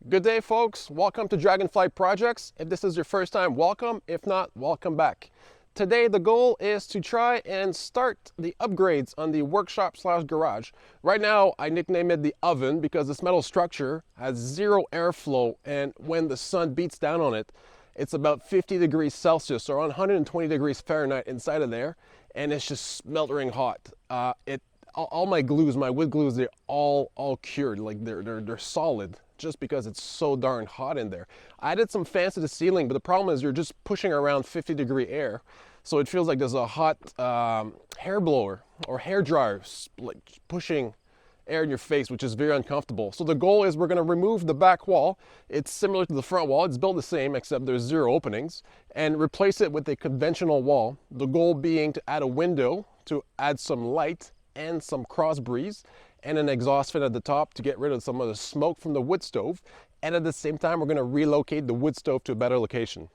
Good day, folks. Welcome to Dragonfly Projects. If this is your first time, welcome. If not, welcome back. Today, the goal is to try and start the upgrades on the workshop slash garage. Right now, I nicknamed it the oven because this metal structure has zero airflow, and when the sun beats down on it, it's about 50 degrees Celsius or 120 degrees Fahrenheit inside of there, and it's just smelting hot. All my glues, my wood glues, they're all cured, like they're solid, just because it's so darn hot in there. I added some fans to the ceiling, but the problem is you're just pushing around 50-degree air, so it feels like there's a hot hair blower or hair dryer, like pushing air in your face, which is very uncomfortable. So the goal is we're going to remove the back wall. It's similar to the front wall. It's built the same, except there's zero openings, and replace it with a conventional wall. The goal being to add a window to add some light and some cross breeze, and an exhaust fan at the top to get rid of some of the smoke from the wood stove. And at the same time, we're going to relocate the wood stove to a better location.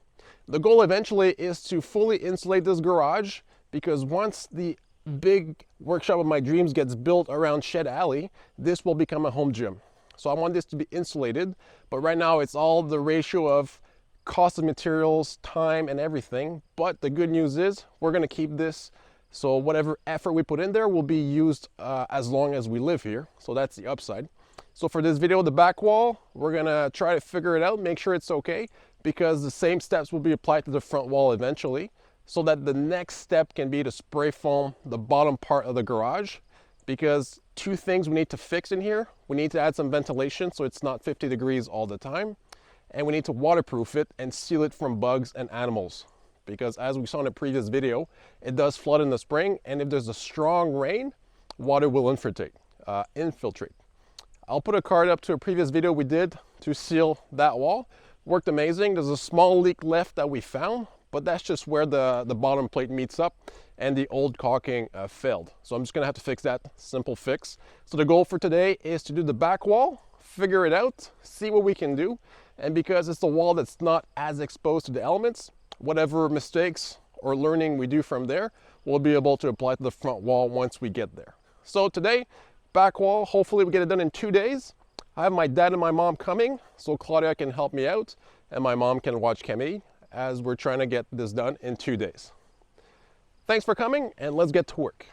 The goal eventually is to fully insulate this garage, because once the big workshop of my dreams gets built around Shed Alley, this will become a home gym. So I want this to be insulated, but right now it's all the ratio of cost of materials, time, and everything. But the good news is we're going to keep this, so whatever effort we put in there will be used as long as we live here. So that's the upside. So for this video, the back wall, we're gonna try to figure it out, make sure it's okay, because the same steps will be applied to the front wall eventually, so that the next step can be to spray foam the bottom part of the garage, because two things we need to fix in here. We need to add some ventilation so it's not 50 degrees all the time, and we need to waterproof it and seal it from bugs and animals. Because as we saw in a previous video, it does flood in the spring, and if there's a strong rain, water will infiltrate. I'll put a card up to a previous video we did to seal that wall. Worked amazing. There's a small leak left that we found, but that's just where the bottom plate meets up, and the old caulking failed. So I'm just gonna have to fix that, simple fix. So the goal for today is to do the back wall, figure it out, see what we can do, and because it's a wall that's not as exposed to the elements, whatever mistakes or learning we do from there, we'll be able to apply to the front wall once we get there. So today, back wall, hopefully we get it done in 2 days. I have my dad and my mom coming, so Claudia can help me out, and my mom can watch Camille as we're trying to get this done in 2 days. Thanks for coming, and let's get to work.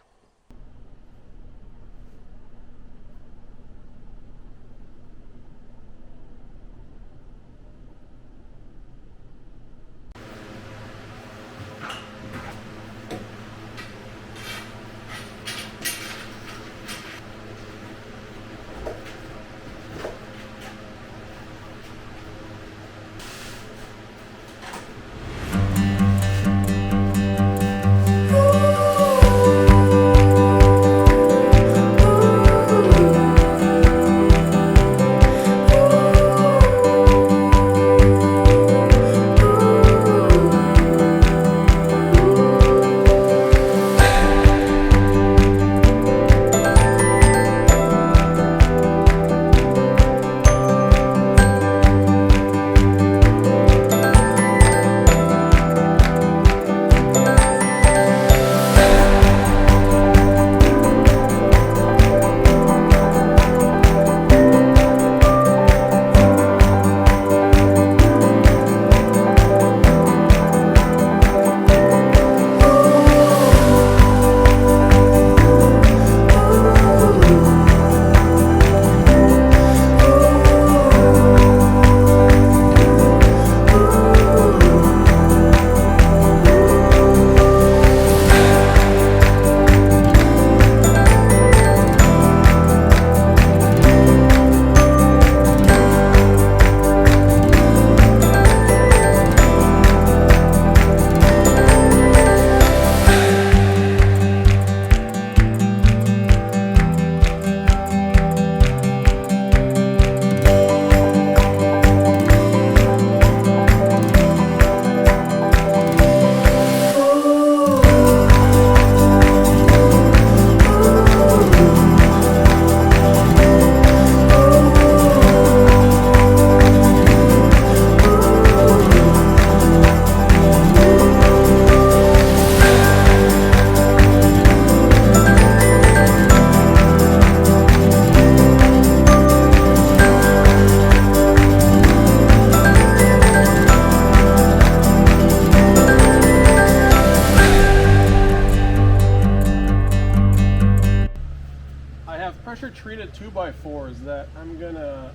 pressure treated 2x4s that I'm gonna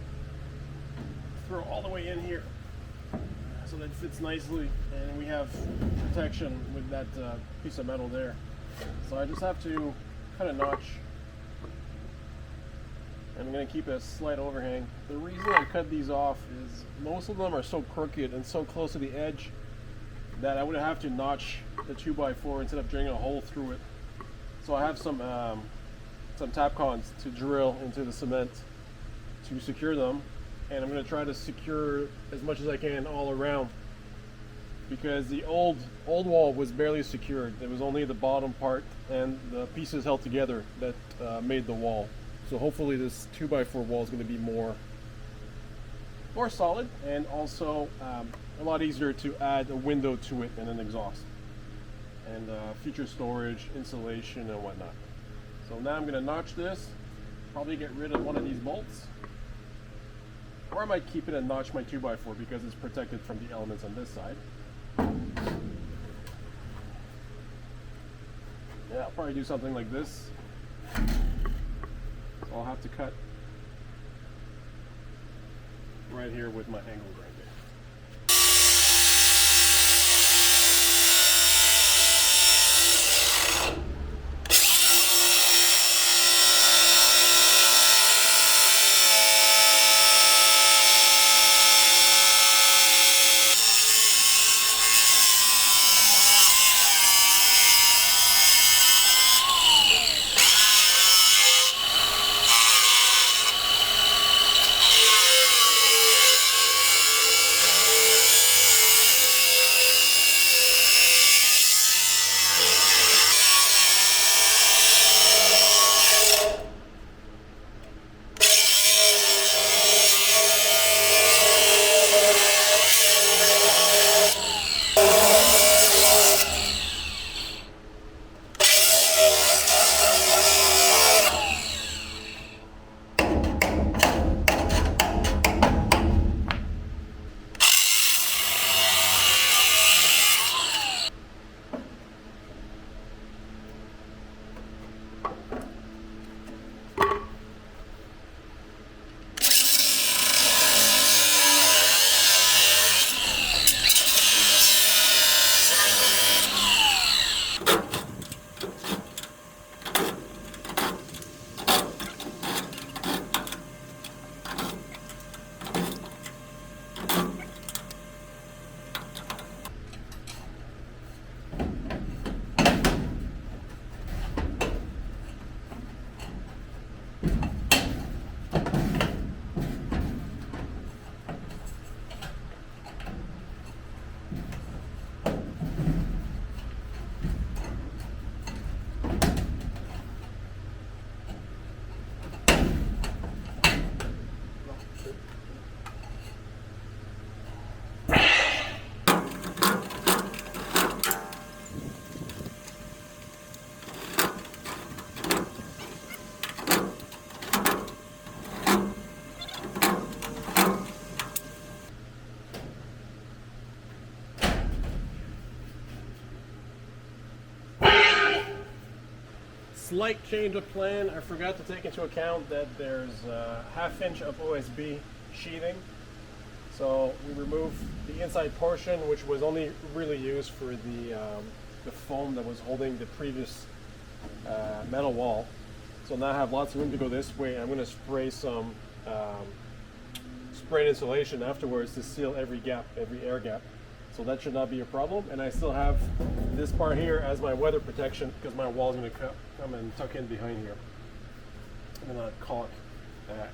throw all the way in here so that it fits nicely and we have protection with that piece of metal there. So I just have to cut a notch, and I'm going to keep a slight overhang. The reason I cut these off is most of them are so crooked and so close to the edge that I would have to notch the 2x4 instead of drilling a hole through it. So I have some Tapcons to drill into the cement to secure them, and I'm going to try to secure as much as I can all around, because the old wall was barely secured. It was only the bottom part and the pieces held together that made the wall. So hopefully this 2x4 wall is going to be more solid, and also a lot easier to add a window to it and an exhaust and future storage, insulation and whatnot. So now I'm going to notch this, probably get rid of one of these bolts, or I might keep it and notch my 2x4 because it's protected from the elements on this side. Yeah, I'll probably do something like this. So I'll have to cut right here with my angle grinder. Slight change of plan. I forgot to take into account that there's a ½ inch of OSB sheathing. So we removed the inside portion, which was only really used for the foam that was holding the previous metal wall. So now I have lots of room to go this way. I'm going to spray some sprayed insulation afterwards to seal every gap, every air gap. So that should not be a problem. And I still have this part here as my weather protection because my wall is going to come and tuck in behind here. I'm going to caulk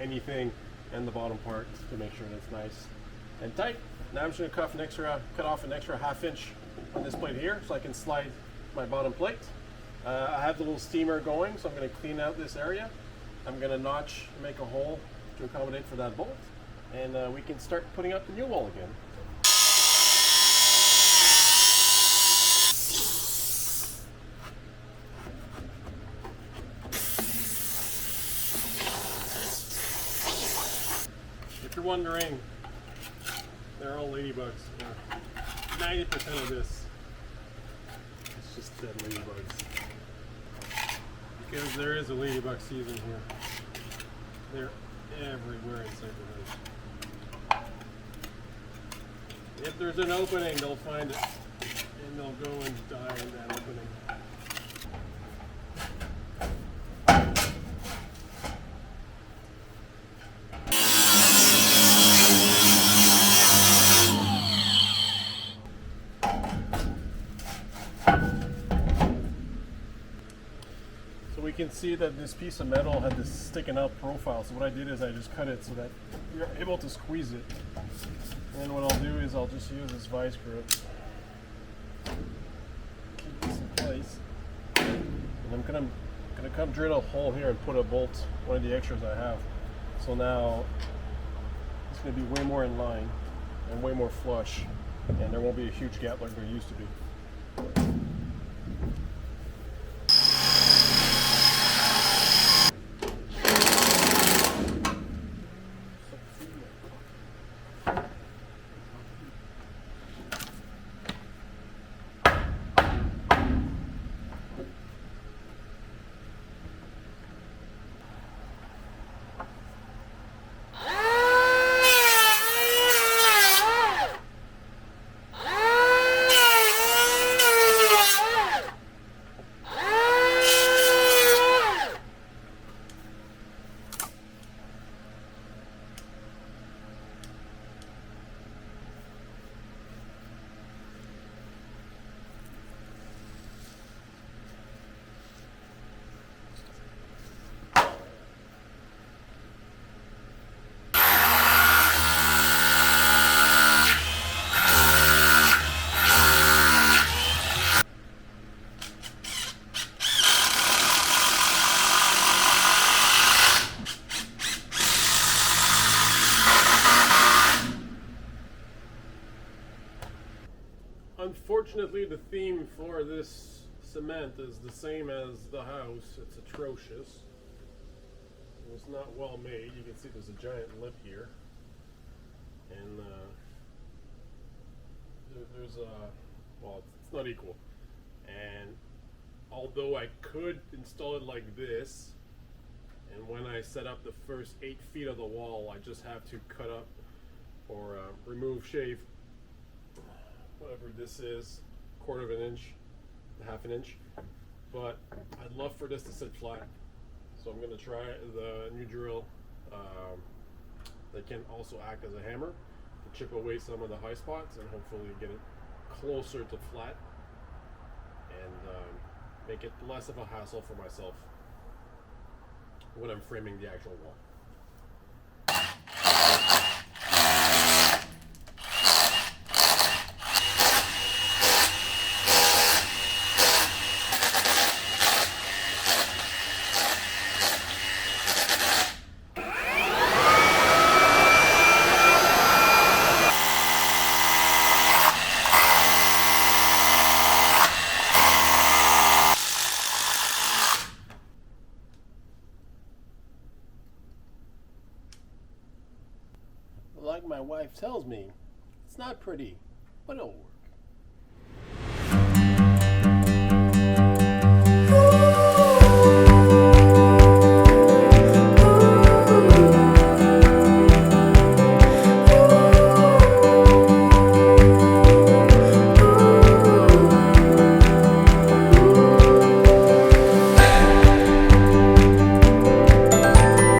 anything and the bottom part to make sure that's nice and tight. Now I'm just going to cut off an extra ½ inch on this plate here so I can slide my bottom plate. I have the little steamer going, so I'm going to clean out this area. I'm going to make a hole to accommodate for that bolt, and we can start putting up the new wall again. If you're wondering, they're all ladybugs. 90% of this is just dead ladybugs. Because there is a ladybug season here. They're everywhere inside the house. If there's an opening, they'll find it, and they'll go and die in that opening. So we can see that this piece of metal had this sticking out profile. So what I did is I just cut it so that you're able to squeeze it. And then what I'll do is I'll just use this vice grip, keep this in place, and I'm gonna come drill a hole here and put a bolt, one of the extras I have. So now it's gonna be way more in line and way more flush, and there won't be a huge gap like there used to be. Unfortunately, the theme for this cement is the same as the house. It's atrocious. It's not well made. You can see there's a giant lip here, and there's a, well, it's not equal. And although I could install it like this, and when I set up the first 8 feet of the wall, I just have to cut up or shave whatever this is, 1/4 of an inch, 1/2 an inch. But I'd love for this to sit flat, so I'm going to try the new drill that can also act as a hammer to chip away some of the high spots and hopefully get it closer to flat and make it less of a hassle for myself when I'm framing the actual wall. Like my wife tells me, it's not pretty, but it'll work.